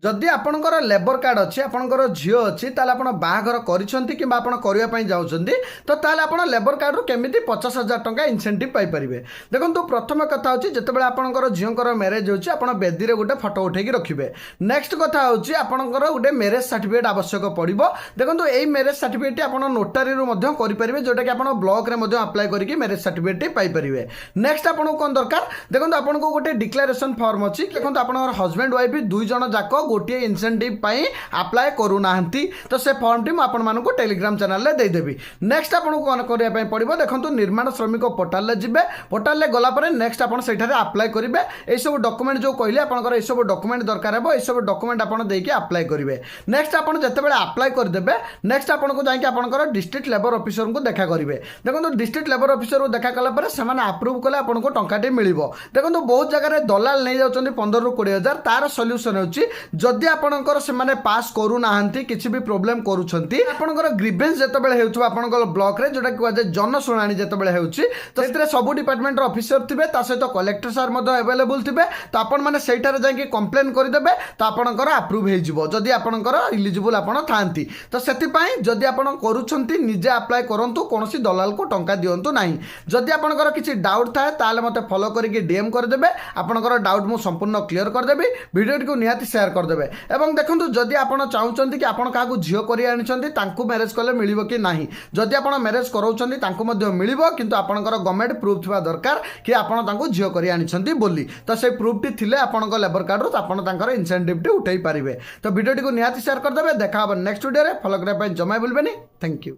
जदि आपणकर labour card अच्छी आपणकर झील अच्छी ताल आप बाहाघर करिसेंती कि आपण करने जाऊँगी तो ताल आप लेबर कार्ड रु केमी 50,000 टंका इनसेंटिव पाइपर। देखो प्रथम कथा हूँ जितेबाला आपणकर झीवर मैरेज होची आप बेदी रे गोटे फटो उठेकी रखिए। नेक्स्ट कथा हूँ आपणकर गोटे मैरेज सर्टिफिकेट आवश्यक पड़ो। देखो यही मैरेज सर्टिफिकेट आप नोटारी करेंगे जोटा कि आप ब्लॉक में अप्लाई करके मैरेज सर्टिफिकेट पाइपर। नेक्स्ट आपको कौन दरकार देखो आपको गोटे डिक्लेरेशन फॉर्म अच्छी देखो आप हजबैंड वाइफ दुई जन जाक गोटे इनसेंटिव पाई अप्लाई करूना तो से फॉर्म टी मुझे टेलीग्राम चैनल में देदेवी। नेक्स्ट आपको कौन करने पड़ो देखो निर्माण श्रमिक पोर्टाल जी पोर्टाल गलापर नेक्स्ट आप अप्लाई करेंगे ये सब डॉक्यूमेंट जो कहले आपंकर ये सब डॉक्यूमेंट दरकार है ये सब डॉक्यूमेंट आप अप्लाई करेंगे। नेक्स्ट आप जितेबाला अप्लाई करदे नेक्स्ट आपको जाकि आपंकर डिस्ट्रिक्ट लेबर ऑफिसर को देखा करेंगे। देखो डिस्ट्रिक्ट लेबर ऑफिसर को देखा कलापर से आप्रुव कले आपको टंकाटे मिल। देखो बहुत जगह दलाल नहीं जाऊँ 15,000 ରୁ 20,000 तार सल्यूशन होची जदि आपणकर से पास करूना किसी भी प्रोब्लेम करूछंती आपणकर ग्रीवेंस जेतेबेले हेउथबा आपणकर ब्लॉक रे जोटा कि जन शुणाणी जेतेबेले हेउची तो सेतरे सब डिपार्टमेंट रो ऑफिसर थिबे ता सहित कलेक्टर सर मध्ये अवेलेबल थिबे तो आपण माने सेठारे जाके कंप्लेन करदेबे तो आपणकर अप्रूव हे जिवो जदि आपणकर इलिजिबल आपण थांती। तो सेति पई जदि आपण करूछंती निजे अप्लाई करंतु कोनोसी दलाल को टंका दियंतु नाही। जदि आपणकर किछि डाउट थाए ताले मते फॉलो करके डीएम करदेबे आपणकर डाउट मु संपूर्ण क्लियर करदेबी वीडियो को निहाती शेयर करदेबे। एवं देखो जदि आपण चाहूचंती कि आपण काकू झियो करि आनिचंती तांकू मैरेज कले मिलिबो कि नाही जदि आपण मैरेज कराउचंती तांकू मध्ये मिलिबो किंतु आपणकर गवर्नमेंट प्रूफ थिबा दरकार कि आपण तांकू झियो करि आनिचंती बोली तो से प्रूफ टी थिले आपणकर लेबर कार्ड रो आपण तांकर इनसेंटिव टी उठाई पारिबे। तो वीडियो को निहाती शेयर करदेबे। देखा नेक्स्ट वीडियो रे फॉलो करबा जमाय बोलबेनी। Thank you.